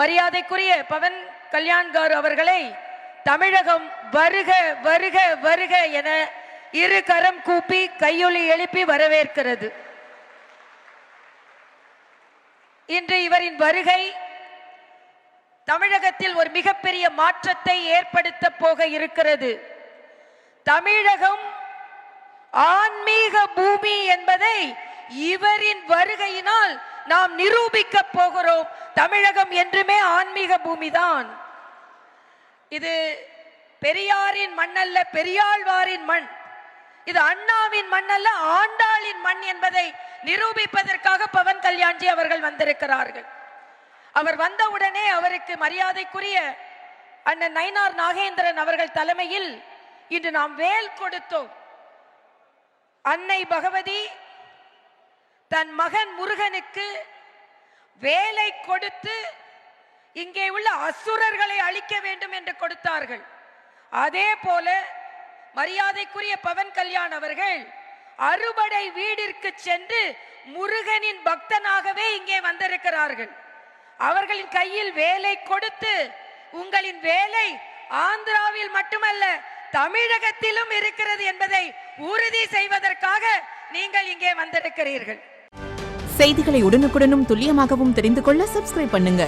மரியாதைக்குரிய பவன் கல்யாண்கார் அவர்களை தமிழகம் வருக வருக வருக என இரு கரம் கூப்பி கையொலி எழுப்பி வரவேற்கிறது. இன்று இவரின் வருகை தமிழகத்தில் ஒரு மிகப்பெரிய மாற்றத்தை ஏற்படுத்த போக இருக்கிறது. தமிழகம் ஆன்மீக பூமி என்பதை இவரின் வருகையினால் நாம் நிரூபிக்க போகிறோம். தமிழகம் என்றுமே ஆன்மீக பூமிதான். இது பெரியாரின் மண் அல்ல, பெரியாழ்வாரின் மண். இது அண்ணாவின் மண் அல்ல, ஆண்டாளின் மண் என்பதை நிரூபிப்பதற்காக பவன் கல்யாண்ஜி அவர்கள் வந்திருக்கிறார்கள். அவர் வந்தவுடனே அவருக்கு மரியாதைக்குரிய அண்ணன் நயினார் நாகேந்திரன் அவர்கள் தலைமையில் இன்று நாம் வேல் கொடுத்தோம். அன்னை பகவதி தன் மகன் முருகனுக்கு வேலை கொடுத்து இங்கே உள்ள அசுரர்களை அழிக்க வேண்டும் என்று கொடுத்தார்கள். அதே போல மரியாதைக்குரிய பவன் கல்யாண் அவர்கள் அறுபடை வீடிற்கு சென்று முருகனின் பக்தனாகவே இங்கே வந்திருக்கிறார்கள். அவர்களின் கையில் வேலை கொடுத்து உங்களின் வேலை ஆந்திராவில் மட்டுமல்ல தமிழகத்திலும் இருக்கிறது என்பதை உறுதி செய்வதற்காக நீங்கள் இங்கே வந்திருக்கிறீர்கள். செய்திகளை உடனுக்குடனும் துல்லியமாகவும் தெரிந்து கொள்ள சப்ஸ்கிரைப் பண்ணுங்க.